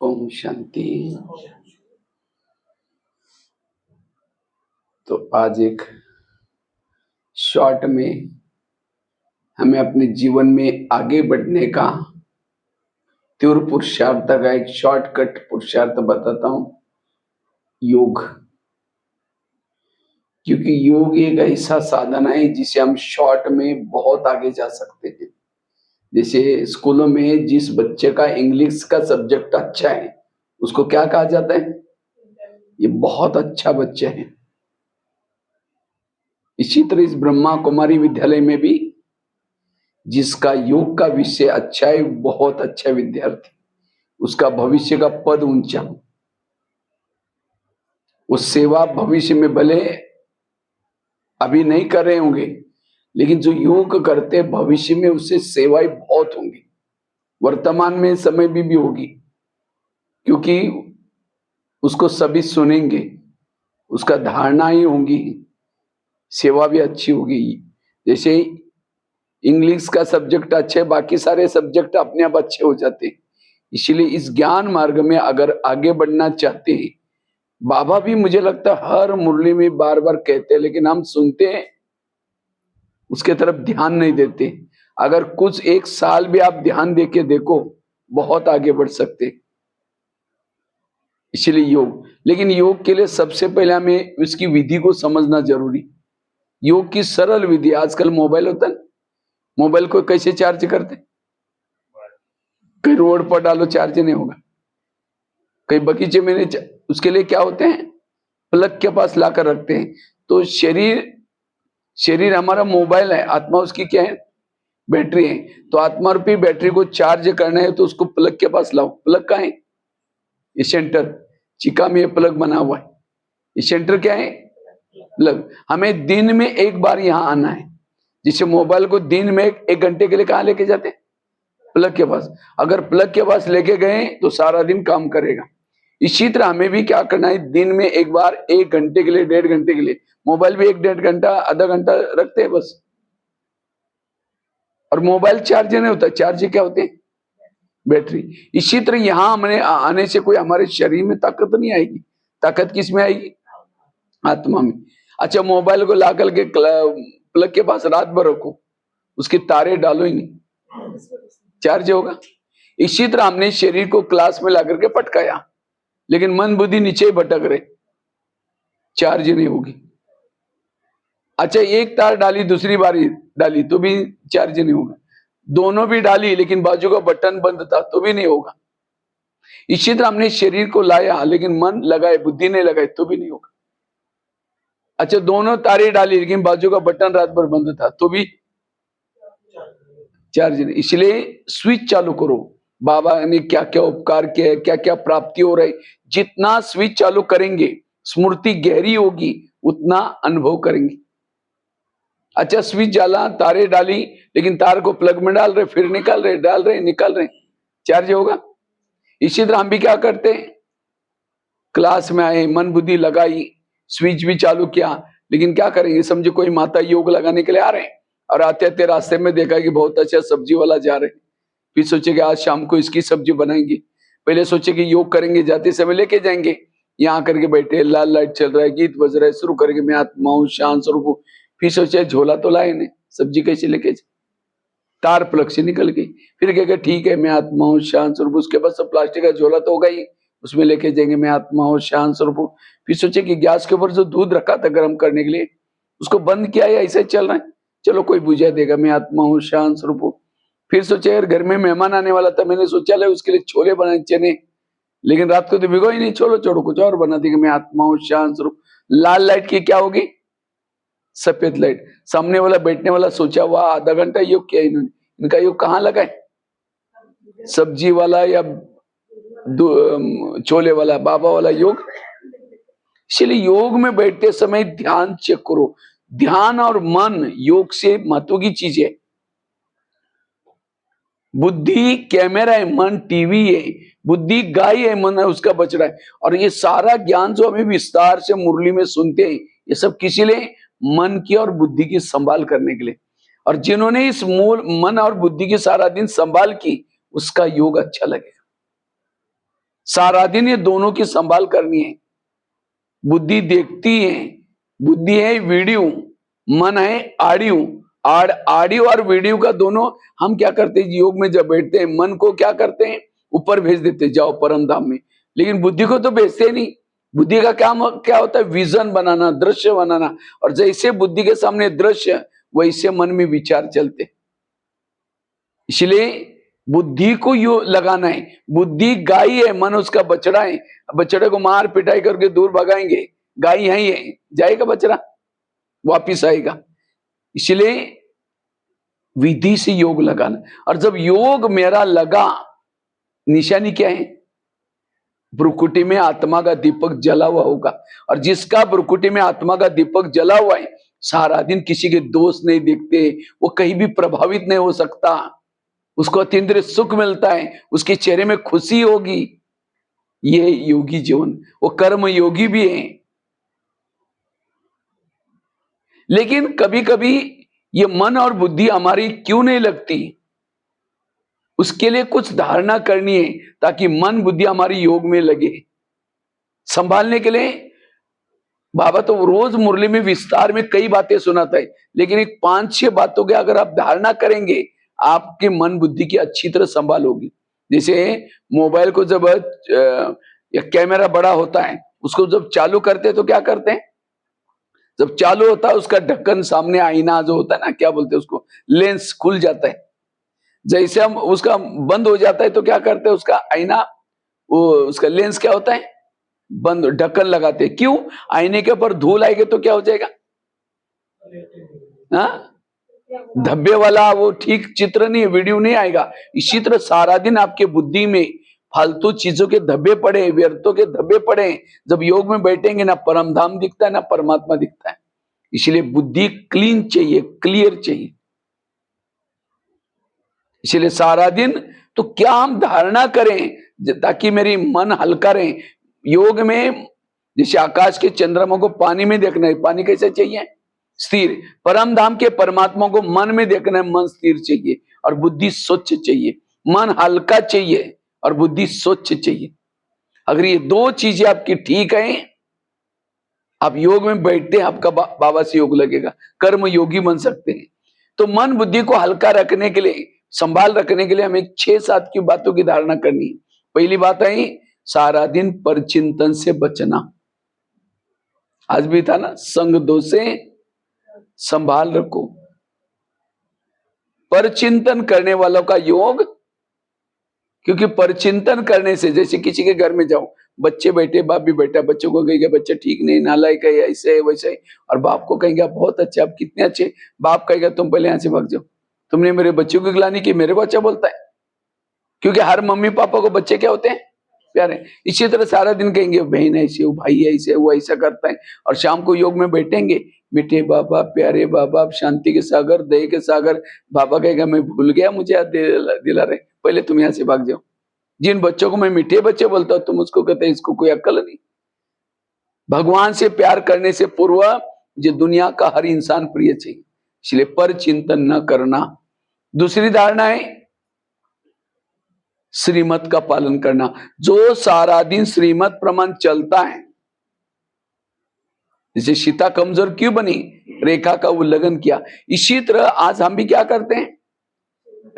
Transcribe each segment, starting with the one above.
ओम शांति। तो आज एक शॉर्ट में हमें अपने जीवन में आगे बढ़ने का तीव्र पुरुषार्थ का एक शॉर्टकट पुरुषार्थ बताता हूं, योग। क्योंकि योग एक ऐसा साधन है जिसे हम शॉर्ट में बहुत आगे जा सकते हैं। जैसे स्कूलों में जिस बच्चे का इंग्लिश का सब्जेक्ट अच्छा है उसको क्या कहा जाता है? ये बहुत अच्छा बच्चा है। इसी तरह इस ब्रह्मा कुमारी विद्यालय में भी जिसका योग का विषय अच्छा है, बहुत अच्छा विद्यार्थी, उसका भविष्य का पद ऊंचा। वो सेवा भविष्य में भले अभी नहीं कर रहे होंगे, लेकिन जो योग करते भविष्य में उससे सेवाएं बहुत होंगी, वर्तमान में समय भी होगी, क्योंकि उसको सभी सुनेंगे, उसका धारणा ही होंगी, सेवा भी अच्छी होगी। जैसे इंग्लिश का सब्जेक्ट अच्छे, बाकी सारे सब्जेक्ट अपने आप अच्छे हो जाते हैं। इसलिए इस ज्ञान मार्ग में अगर आगे बढ़ना चाहते हैं, बाबा भी मुझे लगता है हर मुरली में बार बार कहते हैं, लेकिन हम सुनते हैं, उसके तरफ ध्यान नहीं देते। अगर कुछ एक साल भी आप ध्यान देके देखो, बहुत आगे बढ़ सकते। इसलिए योग, लेकिन योग के लिए सबसे पहले हमें उसकी विधि को समझना जरूरी। योग की सरल विधि, आजकल मोबाइल होता है, मोबाइल को कैसे चार्ज करते? कहीं रोड पर डालो चार्ज नहीं होगा, कहीं बगीचे में नहीं। उसके लिए क्या होते हैं? प्लग के पास लाकर रखते हैं। तो शरीर हमारा मोबाइल है, आत्मा उसकी क्या है? बैटरी है। तो आत्मा रूपी बैटरी को चार्ज करना है तो उसको प्लग के पास लाओ। प्लग कहाँ है? ये सेंटर, चिका में ये प्लग बना हुआ है। ये सेंटर क्या है? प्लग। हमें दिन में एक बार यहाँ आना है। जिसे मोबाइल को दिन में 1 घंटे के लिए कहाँ लेके जाते हैं? प्लग के पास। अगर प्लग के पास लेके गए तो सारा दिन काम करेगा। इसी तरह हमें भी क्या करना है, दिन में एक बार 1 घंटे के लिए, 1.5 घंटे के लिए, मोबाइल भी 1-1.5 घंटा, आधा घंटा रखते हैं बस। और मोबाइल चार्ज नहीं होता, चार्ज क्या होते हैं? बैटरी। इसी तरह यहां हमने आने से कोई हमारे शरीर में ताकत नहीं आएगी। ताकत किस में आएगी? आत्मा में। अच्छा, मोबाइल को ला करके प्लग के पास रात भर रखो, उसके तारे डालो ही नहीं, चार्ज होगा? इसी तरह हमने शरीर को क्लास में ला करके पटकाया, लेकिन मन बुद्धि नीचे ही भटक रहे, चार्ज नहीं होगी। अच्छा, एक तार डाली, दूसरी बारी डाली तो भी चार्ज नहीं होगा। दोनों भी डाली लेकिन बाजू का बटन बंद था तो भी नहीं होगा। इसी तरह हमने शरीर को लाया लेकिन मन लगाए, बुद्धि नहीं लगाई तो भी नहीं होगा। अच्छा, दोनों तारे डाली लेकिन बाजू का बटन रात भर बंद था तो भी चार्ज नहीं। इसलिए स्विच चालू करो। बाबा ने क्या क्या उपकार किया है, क्या क्या प्राप्ति हो रही, जितना स्विच चालू करेंगे स्मृति गहरी होगी, उतना अनुभव करेंगे। अच्छा, स्विच डाला, तारे डाली, लेकिन तार को प्लग में डाल रहे, फिर निकाल रहे, डाल रहे, निकाल रहे, चार्ज होगा? इसी तरह हम भी क्या करते हैं, क्लास में आए, मन बुद्धि लगाई, स्विच भी चालू किया, लेकिन क्या करेंगे? समझे कोई माता योग लगाने के लिए आ रहे हैं और आते आते रास्ते में देखा कि बहुत अच्छा सब्जी वाला जा रहे हैं, फिर सोचे कि आज शाम को इसकी सब्जी बनाएंगे। पहले सोचे कि योग करेंगे, जाते समय लेके जाएंगे, यहाँ करके बैठे, लाल लाइट चल रहा है, गीत बज रहा है, शुरू करेंगे मैं आत्मा हूँ, शांत स्वरूप हूँ। फिर सोचे झोला तो लाए नहीं, सब्जी कैसे लेके जाए? तार प्लग से निकल गई। फिर कहेगा ठीक है मैं आत्मा हूँ, शांत स्वरूप। उसके पास सब प्लास्टिक का झोला तो होगा ही, उसमें लेके जाएंगे मैं आत्मा हूँ, शांत स्वरूप। फिर सोचे कि गैस के ऊपर जो दूध रखा था गर्म करने के लिए, उसको बंद किया या ऐसे चल रहा है, चलो कोई बुझा देगा, मैं आत्मा हूँ, शांत स्वरूप। फिर सोचे यार घर में मेहमान आने वाला था, मैंने सोचा ले उसके लिए छोले बनाए, चने, लेकिन रात को तो भिगो ही नहीं, छोड़ो छोड़ो कुछ और बना देगा, मैं आत्मा हूँ, शांत स्वरूप। लाल लाइट की क्या होगी? सफेद लाइट। सामने वाला बैठने वाला सोचा वाह आधा घंटा योग किया इन्होंने, इनका योग कहाँ लगा है? सब्जी वाला या छोले वाला, बाबा वाला योग। इसलिए योग में बैठते समय ध्यान चेक करो। ध्यान और मन योग से महत्व की चीज है। बुद्धि कैमरा है, मन टीवी है, बुद्धि गाय है, मन है उसका बछड़ा है। और ये सारा ज्ञान जो हमें विस्तार से मुरली में सुनते हैं, ये सब किसी लिए? मन की और बुद्धि की संभाल करने के लिए। और जिन्होंने इस मूल मन और बुद्धि की सारा दिन संभाल की, उसका योग अच्छा लगेगा। सारा दिन ये दोनों की संभाल करनी है। बुद्धि देखती है, बुद्धि है वीडियो, मन है ऑडियो। ऑडियो और वीडियो का दोनों हम क्या करते हैं, योग में जब बैठते हैं मन को क्या करते हैं, ऊपर भेज देते, जाओ परम धाम में। लेकिन बुद्धि को तो भेजते नहीं। बुद्धि का काम क्या होता है, विजन बनाना, दृश्य बनाना। और जैसे बुद्धि के सामने दृश्य, वैसे मन में विचार चलते। इसलिए बुद्धि को यो लगाना है। बुद्धि गाय है, मन उसका बछड़ा है। बछड़े को मार पिटाई करके दूर भगाएंगे, गाय यही है, जाएगा बछड़ा, वापिस आएगा। इसलिए विधि से योग लगाना। और जब योग मेरा लगा, निशानी क्या है, भ्रुकुटी में आत्मा का दीपक जला हुआ होगा। और जिसका भ्रुकुटी में आत्मा का दीपक जला हुआ है, सारा दिन किसी के दोष नहीं दिखते, वो कहीं भी प्रभावित नहीं हो सकता, उसको अतीन्द्रिय सुख मिलता है, उसके चेहरे में खुशी होगी। ये योगी जीवन, वो कर्म योगी भी है। लेकिन कभी कभी ये मन और बुद्धि हमारी क्यों नहीं लगती, उसके लिए कुछ धारणा करनी है, ताकि मन बुद्धि हमारी योग में लगे। संभालने के लिए बाबा तो रोज मुरली में विस्तार में कई बातें सुनाता है, लेकिन एक 5-6 बातों के अगर आप धारणा करेंगे, आपके मन बुद्धि की अच्छी तरह संभाल होगी। जैसे मोबाइल को जब या कैमरा बड़ा होता है, उसको जब चालू करते हैं तो क्या करते हैं, जब चालू होता है उसका ढक्कन सामने आईना जो होता है ना, क्या बोलते हैं उसको, लेंस खुल जाता है। जैसे हम उसका बंद हो जाता है तो क्या करते हैं, उसका आईना, वो उसका लेंस क्या होता है, बंद, ढक्कन लगाते हैं। क्यों, आईने के ऊपर धूल आएगी तो क्या हो जाएगा, हाँ, धब्बे वाला वो ठीक चित्र नहीं, वीडियो नहीं आएगा। इसी तरह सारा दिन आपके बुद्धि में फालतू चीजों के धब्बे पड़े, व्यर्थों के धब्बे पड़े, जब योग में बैठेंगे ना परम धाम दिखता है ना परमात्मा दिखता है। इसलिए बुद्धि क्लीन चाहिए, क्लियर चाहिए। इसलिए सारा दिन तो क्या हम धारणा करें ताकि मेरी मन हल्का रहे। योग में जैसे आकाश के चंद्रमा को पानी में देखना है, पानी कैसे चाहिए, स्थिर। परम धाम के परमात्मा को मन में देखना है, मन स्थिर चाहिए और बुद्धि स्वच्छ चाहिए। मन हल्का चाहिए और बुद्धि स्वच्छ चाहिए। अगर ये 2 चीजें आपकी ठीक है, आप योग में बैठते हैं, आपका बाबा से योग लगेगा, कर्म योगी बन सकते हैं। तो मन बुद्धि को हल्का रखने के लिए, संभाल रखने के लिए हमें 6-7 की बातों की धारणा करनी है। पहली बात है, सारा दिन परचिंतन से बचना। आज भी था ना, संग दोष से संभाल रखो। परचिंतन करने वालों का योग, क्योंकि परचिंतन करने से, जैसे किसी के घर में जाओ, बच्चे बैठे, बाप भी बैठा, बच्चों को कहेगा बच्चा ठीक नहीं, नालायक है, ऐसे है वैसे है, और बाप को कहेंगे बहुत अच्छे, आप कितने अच्छे, बाप कहेगा तुम पहले यहाँ से भाग जाओ, तुमने मेरे बच्चों की गिलानी की, मेरे को अच्छा बोलता है। क्योंकि हर मम्मी पापा को बच्चे क्या होते हैं, प्यारे। इसी तरह सारा दिन कहेंगे बहन ऐसे, वो भाई ऐसे, वो ऐसा करता है। और शाम को योग में बैठेंगे, मीठे बाबा, प्यारे बाबा, शांति के सागर, दया के सागर, बाबा कहेगा मैं भूल गया, मुझे याद दिला रहे, पहले तुम यहाँ से भाग जाओ। जिन बच्चों को मैं मीठे बच्चे बोलता हूं, तुम उसको कहते हैं इसको कोई अक्ल नहीं। भगवान से प्यार करने से पूर्व जो दुनिया का हर इंसान प्रिय चाहिए, इसलिए पर चिंतन न करना। दूसरी धारणा है श्रीमत का पालन करना। जो सारा दिन श्रीमत प्रमाण चलता है, जैसे सीता कमजोर क्यों बनी, रेखा का उल्लंघन किया। इसी तरह आज हम भी क्या करते हैं,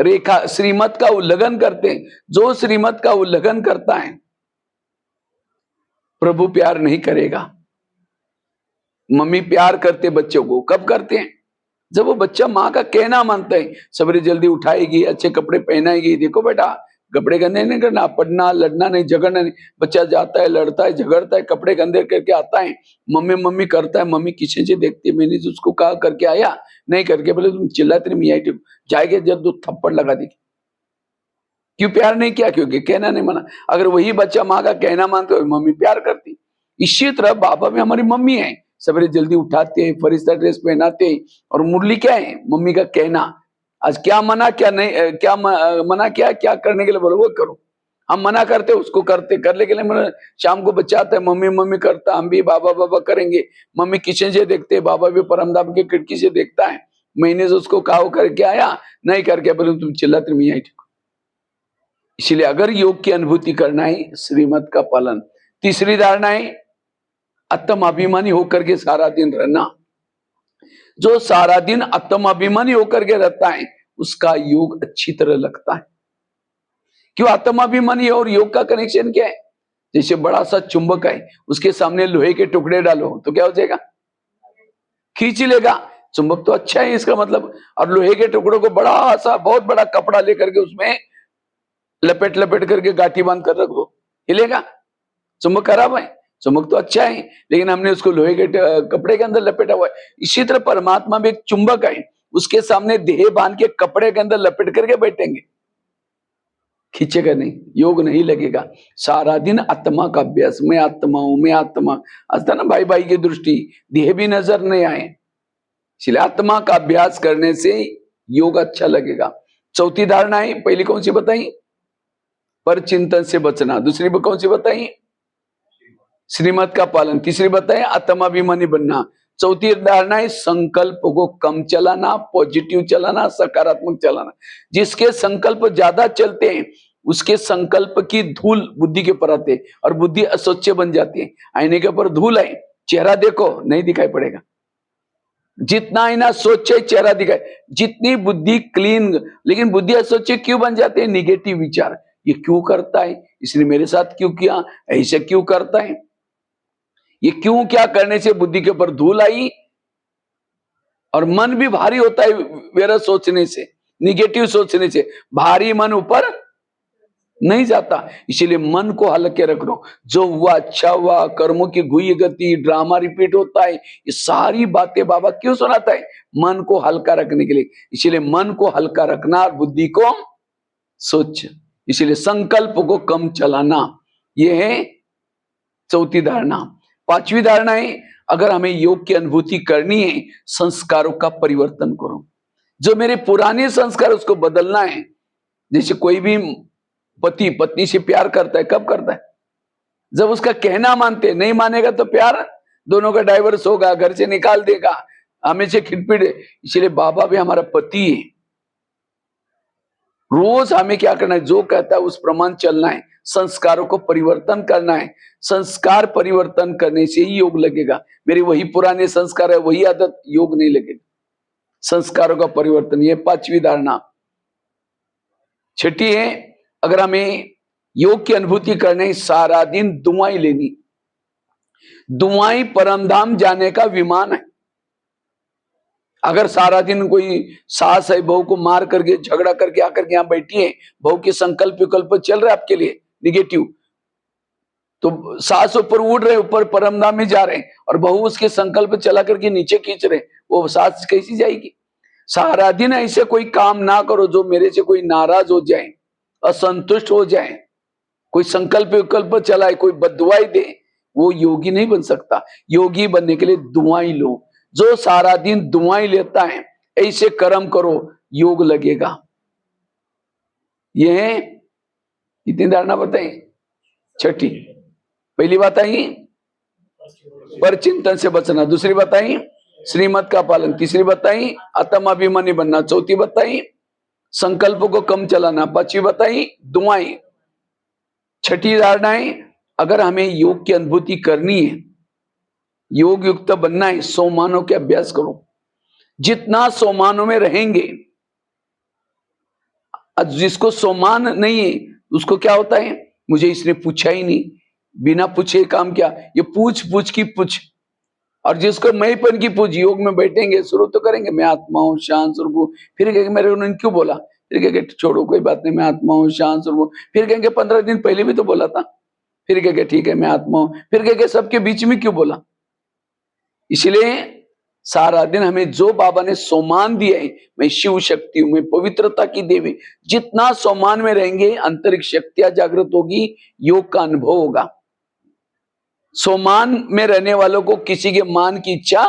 रेखा, श्रीमत का उल्लंघन करते हैं। जो श्रीमत का उल्लंघन करता है, प्रभु प्यार नहीं करेगा। मम्मी प्यार करते बच्चों को, कब करते हैं, जब वो बच्चा माँ का कहना मानता है। सवेरे जल्दी उठाएगी, अच्छे कपड़े पहनाएगी, देखो बेटा कपड़े गंदे नहीं करना, पढ़ना, लड़ना नहीं, झगड़ना नहीं। बच्चा जाता है, लड़ता है, झगड़ता है, कपड़े गंदे करके आता है, मम्मी मम्मी करता है, मम्मी किसी से देखती है, मैंने जो उसको कहा करके आया, नहीं करके बोले तुम चिल्लाते नहीं, मियाँ जाएगा जब 2 थप्पड़ लगा देगी। क्यों प्यार नहीं किया, क्योंकि कहना नहीं माना। अगर वही बच्चा माँ का कहना मानते हो, मम्मी प्यार करती। इसी तरह बाबा में हमारी मम्मी है, सवेरे जल्दी उठाते हैं, फरिश्ता ड्रेस पहनाते हैं, और मुरली क्या है, मम्मी का कहना। आज क्या मना, क्या नहीं, क्या मना किया, क्या करने के लिए बोलो वो करो। हम मना करते उसको करते, करने के लिए शाम को बच्चा आता है, मम्मी मम्मी करता, हम भी बाबा बाबा करेंगे। मम्मी किचन से देखते, बाबा भी परमधाम की खिड़की से देखता है। मैंने जो उसको कहा वो करके आया, नहीं करके बोले तुम चिल्लाते मियाँ। इसलिए अगर योग की अनुभूति करना है, श्रीमत का पालन। तीसरी धारणा है आत्म अभिमानी होकर के सारा दिन रहना। जो सारा दिन आत्म अभिमानी होकर के रहता है उसका योग अच्छी तरह लगता है। क्यों? आत्म अभिमानी और योग का कनेक्शन क्या है? जैसे बड़ा सा चुंबक है, उसके सामने लोहे के टुकड़े डालो तो क्या हो जाएगा? खींच लेगा। चुंबक तो अच्छा है इसका मतलब। और लोहे के टुकड़ों को बड़ा सा बहुत बड़ा कपड़ा लेकर के उसमें लपेट लपेट करके गांठी बांध कर रख दो, हिलेगा? चुंबक खराब है? चुंबक तो अच्छा है, लेकिन हमने उसको लोहे के कपड़े के अंदर लपेटा हुआ है। इसी तरह परमात्मा भी एक चुंबक है, उसके सामने देह बांध के कपड़े के अंदर लपेट करके बैठेंगे, खींचेगा नहीं, योग नहीं लगेगा। सारा दिन आत्मा का अभ्यास, मैं आत्मा हूं, मैं आत्मा। आता ना भाई भाई की दृष्टि, देह भी नजर नहीं आए, इसलिए आत्मा का अभ्यास करने से योग अच्छा लगेगा। चौथी धारणा है, पहली कौन सी बताई? पर चिंतन से बचना। दूसरी कौन सी बताई? श्रीमत का पालन। तीसरी बताए आत्माभिमानी बनना। चौथी धारणा है संकल्प को कम चलाना, पॉजिटिव चलाना, सकारात्मक चलाना। जिसके संकल्प ज्यादा चलते हैं उसके संकल्प की धूल बुद्धि के ऊपर आते और बुद्धि अस्वच्छ बन जाती है। आईने के ऊपर धूल है, चेहरा देखो नहीं दिखाई पड़ेगा। जितना आईना स्वच्छ है चेहरा दिखाए, जितनी बुद्धि क्लीन, लेकिन बुद्धि अस्वच्छ क्यों बन जाते हैं? निगेटिव विचार। ये क्यों करता है, इसने मेरे साथ क्यों किया, ऐसे क्यों करता है, ये क्यों क्या करने से बुद्धि के ऊपर धूल आई। और मन भी भारी होता है वेरा सोचने से, निगेटिव सोचने से भारी मन ऊपर नहीं जाता। इसीलिए मन को हल्के रख लो। जो हुआ अच्छा हुआ, कर्मों की घुई गति, ड्रामा रिपीट होता है, ये सारी बातें बाबा क्यों सुनाता है? मन को हल्का रखने के लिए। इसीलिए मन को हल्का रखना और बुद्धि को सोच, इसीलिए संकल्प को कम चलाना, यह है चौथी धारणा। पांचवी धारणा है अगर हमें योग की अनुभूति करनी है, संस्कारों का परिवर्तन करो। जो मेरे पुराने संस्कार उसको बदलना है। जैसे कोई भी पति पत्नी से प्यार करता है, कब करता है? जब उसका कहना मानते। नहीं मानेगा तो प्यार दोनों का डाइवर्स होगा, घर से निकाल देगा, हमेशा खिटपिट। इसलिए बाबा भी हमारा पति है। रोज हमें क्या करना है? जो कहता है उस प्रमाण चलना है, संस्कारों को परिवर्तन करना है। संस्कार परिवर्तन करने से ही योग लगेगा। मेरे वही पुराने संस्कार है, वही आदत, योग नहीं लगेगा। संस्कारों का परिवर्तन, ये पांचवी धारणा। छठी है अगर हमें योग की अनुभूति करने, सारा दिन दुआएं लेनी। दुआएं परमधाम जाने का विमान है। अगर सारा दिन कोई सास है बहू को मार करके झगड़ा करके आकर के यहां बैठी है, बहू के संकल्प विकल्प चल रहे आपके लिए निगेटिव, तो सास ऊपर उड़ रहे, ऊपर परमधाम में जा रहे, और बहू उसके संकल्प चला करके नीचे खींच रहे, वो सास कैसी जाएगी? सारा दिन ऐसे कोई काम ना करो जो मेरे से कोई नाराज हो जाए, असंतुष्ट हो जाए, कोई संकल्प विकल्प चलाए, कोई बददुआई दे, वो योगी नहीं बन सकता। योगी बनने के लिए दुआएं लो। जो सारा दिन दुआएं लेता है, ऐसे कर्म करो, योग लगेगा। ये है कितनी धारणा बताई? छठी। पहली बात आई पर चिंतन से बचना। दूसरी बताई श्रीमत का पालन। तीसरी बताई आत्माभिमानी बनना। चौथी बताई संकल्प को कम चलाना। पांचवी बताई दुआएं। छठी धारणा है अगर हमें योग की अनुभूति करनी है, योग युक्त बनना है, सोमानों के अभ्यास करो। जितना सोमानों में रहेंगे, जिसको सोमान नहीं है उसको क्या होता है? मुझे इसने पूछा ही नहीं, बिना पूछे काम किया, ये पूछ पूछ की पूछ। और जिसको मैंपन की पूछ, योग में बैठेंगे शुरू तो करेंगे, मैं आत्मा हूं, शांत स्वरूप हूं, फिर कहेंगे मेरे उन्होंने क्यों बोला, फिर कहेंगे छोड़ो कोई बात नहीं, मैं आत्मा हूं, शांत स्वरूप हूं, फिर कहेंगे 15 दिन पहले भी तो बोला था, फिर कहेंगे ठीक है मैं आत्मा हूं, फिर कहेंगे सबके बीच में क्यों बोला। इसलिए सारा दिन हमें जो बाबा ने सोमान दिया है, मैं शिव शक्ति हूं, मैं पवित्रता की देवी, जितना सोमान में रहेंगे अंतरिक्ष शक्तियां जागृत होगी, योग का अनुभव होगा। सोमान में रहने वालों को किसी के मान की इच्छा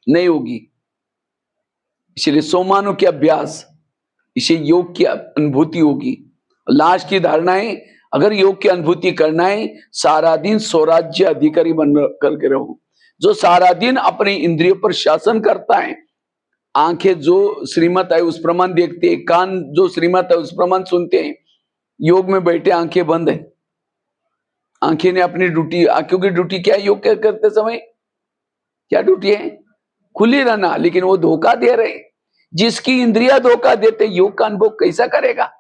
नहीं होगी। इसलिए सोमानों के अभ्यास, इसे योग की अनुभूति होगी। लास्ट की धारणा है अगर योग की अनुभूति करना है, सारा दिन स्वराज्य अधिकारी बन करके रहो। जो सारा दिन अपनी इंद्रियों पर शासन करता है, आंखें जो श्रीमत है उस प्रमाण देखते हैं, कान जो श्रीमत है उस प्रमाण सुनते हैं, योग में बैठे आंखें बंद है, आंखें ने अपनी ड्यूटी, आंखों की ड्यूटी क्या है? योग करते समय क्या ड्यूटी है? खुली रहना, लेकिन वो धोखा दे रहे हैं। जिसकी इंद्रिया धोखा देते, योग का अनुभव कैसा करेगा?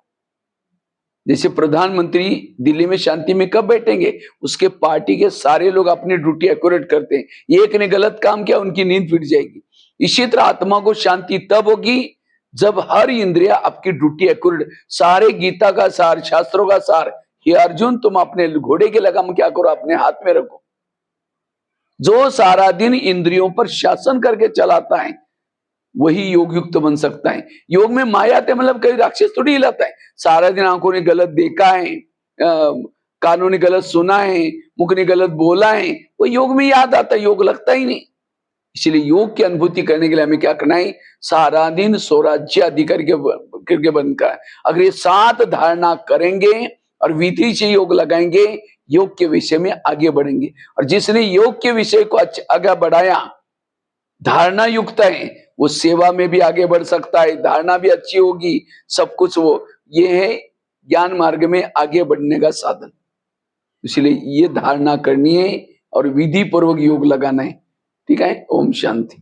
जैसे प्रधानमंत्री दिल्ली में शांति में कब बैठेंगे? उसके पार्टी के सारे लोग अपनी ड्यूटी एक्यूरेट करते हैं, एक ने गलत काम किया उनकी नींद फिट जाएगी। इसी तरह आत्मा को शांति तब होगी जब हर इंद्रिया आपकी ड्यूटी एक्यूरेट, सारे गीता का सार, शास्त्रों का सार, हे अर्जुन तुम अपने घोड़े की लगाम क्या करो? अपने हाथ में रखो। जो सारा दिन इंद्रियों पर शासन करके चलाता है वही योग युक्त बन सकता है। योग में माया आते मतलब कई राक्षस थोड़ी हिलाता है। सारा दिन आंखों ने गलत देखा है, कानों ने गलत सुना है, मुख ने गलत बोला है, वो योग में याद आता है, योग लगता ही नहीं। इसलिए योग की अनुभूति करने के लिए हमें क्या करना है? सारा दिन स्वराज्य अधिकारी करके बनकर, अगर ये 7 धारणा करेंगे और विधि से योग लगाएंगे, योग के विषय में आगे बढ़ेंगे। और जिसने योग के विषय को आगे बढ़ाया, धारणा युक्त है, वो सेवा में भी आगे बढ़ सकता है, धारणा भी अच्छी होगी, सब कुछ वो, ये है ज्ञान मार्ग में आगे बढ़ने का साधन। इसलिए ये धारणा करनी है और विधि पूर्वक योग लगाना है। ठीक है, ओम शांति।